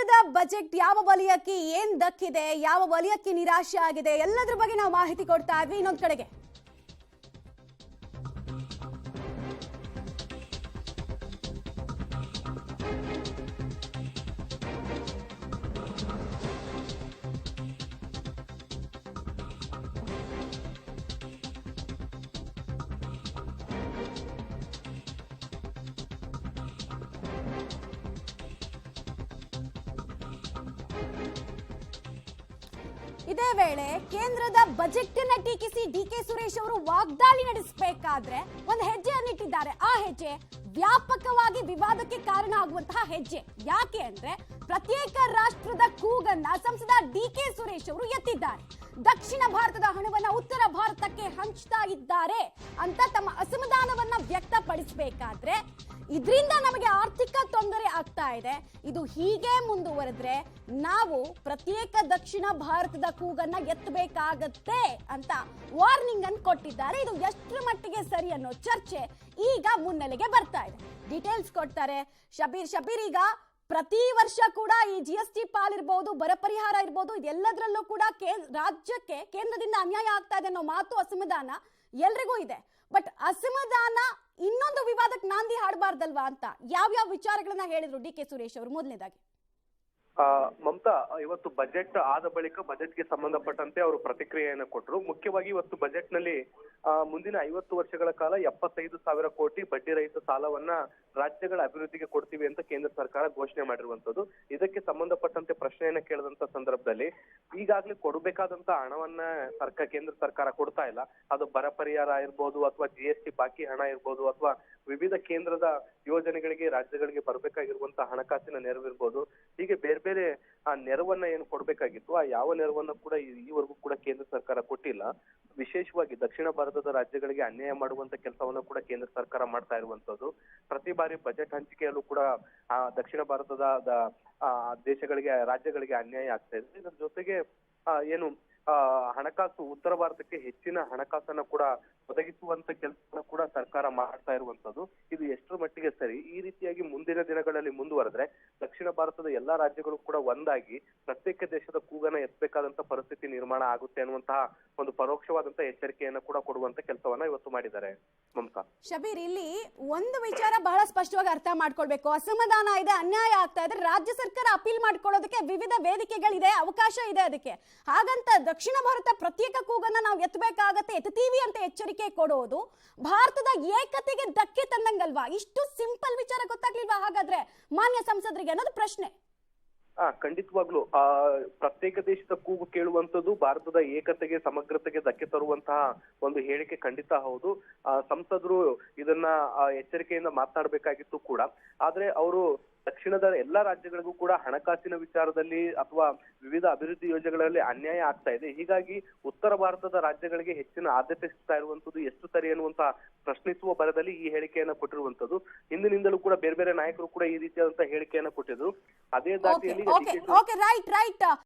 ಕೇಂದ್ರದ ಬಜೆಟ್ ಯಾವ ವಲಯಕ್ಕೆ ಏನ್ ದಕ್ಕಿದೆ, ಯಾವ ವಲಯಕ್ಕೆ ನಿರಾಶೆ ಆಗಿದೆ, ಎಲ್ಲದರ ಬಗ್ಗೆ ನಾವು ಮಾಹಿತಿ ಕೊಡ್ತಾ ಇದ್ವಿ. ಇನ್ನೊಂದು ಕಡೆಗೆ ಇದೇ ವೇಳೆ ಕೇಂದ್ರದ ಬಜೆಟ್ ಅನ್ನ ಟೀಕಿಸಿ ಡಿಕೆ ಸುರೇಶ್ ಅವರು ವಾಗ್ದಾಳಿ ನಡೆಸಬೇಕಾದ್ರೆ ಒಂದು ಹೆಜ್ಜೆಯನ್ನಿಟ್ಟಿದ್ದಾರೆ. ಆ ಹೆಜ್ಜೆ ವ್ಯಾಪಕವಾಗಿ ವಿವಾದಕ್ಕೆ ಕಾರಣ ಆಗುವಂತಹ ಹೆಜ್ಜೆ. ಯಾಕೆ ಅಂದ್ರೆ ಪ್ರತ್ಯೇಕ ರಾಷ್ಟ್ರದ ಕೂಗನ್ನ ಸಂಸದ ಡಿಕೆ ಸುರೇಶ್ ಅವರು ಎತ್ತಿದ್ದಾರೆ. ದಕ್ಷಿಣ ಭಾರತದ ಹಣವನ್ನ ಉತ್ತರ ಭಾರತಕ್ಕೆ ಹಂಚ್ತಾ ಇದ್ದಾರೆ ಅಂತ ತಮ್ಮ ಅಸಮಾಧಾನವನ್ನ ವ್ಯಕ್ತಪಡಿಸಬೇಕಾದ್ರೆ ಇದರಿಂದ ನಮಗೆ ಆರ್ಥಿಕ ತೊಂದರೆ ಆಗ್ತಾ ಇದೆ, ಇದು ಹೀಗೆ ಮುಂದುವರೆದ್ರೆ ನಾವು ಪ್ರತ್ಯೇಕ ದಕ್ಷಿಣ ಭಾರತದ ಕೂಗನ್ನ ಎತ್ತಬೇಕಾಗತ್ತೆ ಅಂತ ವಾರ್ನಿಂಗ್ ಅನ್ನು ಕೊಟ್ಟಿದ್ದಾರೆ. ಇದು ಎಷ್ಟರ ಮಟ್ಟಿಗೆ ಸರಿ ಅನ್ನೋ ಚರ್ಚೆ ಈಗ ಮುನ್ನೆಲೆಗೆ ಬರ್ತಾ ಇದೆ. ಡೀಟೇಲ್ಸ್ ಕೊಡ್ತಾರೆ ಶಬೀರ್. ಈಗ ಪ್ರತಿ ವರ್ಷ ಕೂಡ ಈ GST ಪಾಲಿರ್ಬಹುದು, ಬರ ಪರಿಹಾರ ಇರ್ಬೋದು, ಇದೆಲ್ಲದರಲ್ಲೂ ಕೂಡ ರಾಜ್ಯಕ್ಕೆ ಕೇಂದ್ರದಿಂದ ಅನ್ಯಾಯ ಆಗ್ತಾ ಇದೆ ಅನ್ನೋ ಮಾತು, ಅಸಮಾಧಾನ ಎಲ್ರಿಗೂ ಇದೆ. ಬಟ್ ಅಸಮಾಧಾನ ಇನ್ನೊಂದು ವಿವಾದಕ್ಕೆ ನಾಂದಿ ಹಾಡಬಾರ್ದಲ್ವಾ ಅಂತ ಯಾವ್ಯಾವ ವಿಚಾರಗಳನ್ನ ಹೇಳಿದ್ರು ಡಿಕೆ ಸುರೇಶ್ ಅವರು? ಮೊದಲನೇದಾಗಿ ಮಮತಾ, ಇವತ್ತು ಬಜೆಟ್ ಆದ ಬಳಿಕ ಬಜೆಟ್ಗೆ ಸಂಬಂಧಪಟ್ಟಂತೆ ಅವರು ಪ್ರತಿಕ್ರಿಯೆಯನ್ನು ಕೊಟ್ಟರು. ಮುಖ್ಯವಾಗಿ ಇವತ್ತು ಬಜೆಟ್ ನಲ್ಲಿ ಮುಂದಿನ 50 ವರ್ಷಗಳ ಕಾಲ 75,000 ಕೋಟಿ ಬಡ್ಡಿ ರಹಿತ ಸಾಲವನ್ನ ರಾಜ್ಯಗಳ ಅಭಿವೃದ್ಧಿಗೆ ಕೊಡ್ತೀವಿ ಅಂತ ಕೇಂದ್ರ ಸರ್ಕಾರ ಘೋಷಣೆ ಮಾಡಿರುವಂತದ್ದು. ಇದಕ್ಕೆ ಸಂಬಂಧಪಟ್ಟಂತೆ ಪ್ರಶ್ನೆಯನ್ನ ಕೇಳಿದಂತ ಸಂದರ್ಭದಲ್ಲಿ ಈಗಾಗಲೇ ಕೊಡಬೇಕಾದಂತ ಹಣವನ್ನ ಕೇಂದ್ರ ಸರ್ಕಾರ ಕೊಡ್ತಾ ಇಲ್ಲ. ಅದು ಬರ ಪರಿಹಾರ ಇರ್ಬೋದು, ಅಥವಾ GST ಬಾಕಿ ಹಣ ಇರ್ಬೋದು, ಅಥವಾ ವಿವಿಧ ಕೇಂದ್ರದ ಯೋಜನೆಗಳಿಗೆ ರಾಜ್ಯಗಳಿಗೆ ಬರಬೇಕಾಗಿರುವಂತಹ ಹಣಕಾಸಿನ ನೆರವಿರ್ಬೋದು, ಹೀಗೆ ಬೇರೆ ಬೇರೆ ಆ ನೆರವನ್ನ ಏನು ಕೊಡ್ಬೇಕಾಗಿತ್ತು ಆ ಯಾವ ನೆರವನ್ನ ಕೂಡ ಈವರೆಗೂ ಕೂಡ ಕೇಂದ್ರ ಸರ್ಕಾರ ಕೊಟ್ಟಿಲ್ಲ. ವಿಶೇಷವಾಗಿ ದಕ್ಷಿಣ ಭಾರತದ ರಾಜ್ಯಗಳಿಗೆ ಅನ್ಯಾಯ ಮಾಡುವಂತ ಕೆಲಸವನ್ನ ಕೂಡ ಕೇಂದ್ರ ಸರ್ಕಾರ ಮಾಡ್ತಾ ಇರುವಂತದ್ದು. ಪ್ರತಿ ಬಾರಿ ಬಜೆಟ್ ಹಂಚಿಕೆಯಲ್ಲೂ ಕೂಡ ದಕ್ಷಿಣ ಭಾರತದ ದೇಶಗಳಿಗೆ ರಾಜ್ಯಗಳಿಗೆ ಅನ್ಯಾಯ ಆಗ್ತಾ ಇದೆ. ಇದರ ಜೊತೆಗೆ ಏನು ಹಣಕಾಸು ಉತ್ತರ ಭಾರತಕ್ಕೆ ಹೆಚ್ಚಿನ ಹಣಕಾಸನ್ನ ಕೂಡ ಒದಗಿಸುವಂತ ಕೆಲಸನ ಕೂಡ ಸರ್ಕಾರ ಮಾಡ್ತಾ ಇರುವಂತದ್ದು. ಇದು ಎಷ್ಟರ ಮಟ್ಟಿಗೆ ಸರಿ? ಈ ರೀತಿಯಾಗಿ ಮುಂದಿನ ದಿನಗಳಲ್ಲಿ ಮುಂದುವರೆದ್ರೆ ದಕ್ಷಿಣ ಭಾರತದ ಎಲ್ಲಾ ರಾಜ್ಯಗಳು ಕೂಡ ಒಂದಾಗಿ ಪ್ರತ್ಯೇಕ ದೇಶದ ಕೂಗನ್ನ ಎತ್ತಬೇಕಾದಂತ ಪರಿಸ್ಥಿತಿ ನಿರ್ಮಾಣ ಆಗುತ್ತೆ ಅನ್ನುವಂತಹ ಒಂದು ಪರೋಕ್ಷವಾದಂತಹ ಎಚ್ಚರಿಕೆಯನ್ನ ಕೂಡ ಕೊಡುವಂತ ಕೆಲಸವನ್ನ ಇವತ್ತು ಮಾಡಿದ್ದಾರೆ. ಮಮತಾ, ಶಬೀರ್, ಇಲ್ಲಿ ಒಂದು ವಿಚಾರ ಬಹಳ ಸ್ಪಷ್ಟವಾಗಿ ಅರ್ಥ ಮಾಡ್ಕೊಳ್ಬೇಕು. ಅಸಮಾಧಾನ ಇದೆ, ಅನ್ಯಾಯ ಆಗ್ತಾ ಇದೆ, ರಾಜ್ಯ ಸರ್ಕಾರ ಅಪೀಲ್ ಮಾಡ್ಕೊಳ್ಳೋದಕ್ಕೆ ವಿವಿಧ ವೇದಿಕೆಗಳಿದೆ, ಅವಕಾಶ ಇದೆ ಅದಕ್ಕೆ. ಹಾಗಂತ ದಕ್ಷಿಣ ಭಾರತ ಪ್ರತ್ಯೇಕ ಕೂಗನ್ನ ನಾವು ಎತ್ತಬೇಕಾಗತ್ತೆ, ಎತ್ತೀವಿ ಅಂತ ಎಚ್ಚರಿಕೆ ಕೊಡೋದು ಭಾರತದ ಏಕತೆಗೆ ಧಕ್ಕೆ ತಂದಂಗಲ್ವಾ? ಇಷ್ಟು ಸಿಂಪಲ್ ವಿಚಾರ ಗೊತ್ತಾಗ್ಲಿಲ್ವಾ ಹಾಗಾದ್ರೆ ಮಾನ್ಯ ಸಂಸದರಿಗೆ ಅನ್ನೋದು ಪ್ರಶ್ನೆ. ಖಂಡಿತವಾಗ್ಲು ಪ್ರತ್ಯೇಕ ದೇಶದ ಕೂಗು ಕೇಳುವಂತದ್ದು ಭಾರತದ ಏಕತೆಗೆ ಸಮಗ್ರತೆಗೆ ಧಕ್ಕೆ ತರುವಂತಹ ಒಂದು ಹೇಳಿಕೆ ಖಂಡಿತ ಹೌದು. ಸಂಸದರು ಇದನ್ನ ಎಚ್ಚರಿಕೆಯಿಂದ ಮಾತನಾಡಬೇಕಾಗಿತ್ತು ಕೂಡ. ಆದ್ರೆ ಅವರು ದಕ್ಷಿಣದ ಎಲ್ಲಾ ರಾಜ್ಯಗಳಿಗೂ ಕೂಡ ಹಣಕಾಸಿನ ವಿಚಾರದಲ್ಲಿ ಅಥವಾ ವಿವಿಧ ಅಭಿವೃದ್ಧಿ ಯೋಜನೆಗಳಲ್ಲಿ ಅನ್ಯಾಯ ಆಗ್ತಾ ಇದೆ, ಹೀಗಾಗಿ ಉತ್ತರ ಭಾರತದ ರಾಜ್ಯಗಳಿಗೆ ಹೆಚ್ಚಿನ ಆದ್ಯತೆ ಸಿಗ್ತಾ ಇರುವಂತದ್ದು ಎಷ್ಟು ಸರಿ ಅನ್ನುವಂತ ಪ್ರಶ್ನಿಸುವ ಬರದಲ್ಲಿ ಈ ಹೇಳಿಕೆಯನ್ನ ಕೊಟ್ಟಿರುವಂತದ್ದು. ಹಿಂದಿನಿಂದಲೂ ಕೂಡ ಬೇರೆ ಬೇರೆ ನಾಯಕರು ಕೂಡ ಈ ರೀತಿಯಾದಂತಹ ಹೇಳಿಕೆಯನ್ನ ಕೊಟ್ಟಿದ್ರು. ಅದೇ ದಾಟಿಯಲ್ಲಿ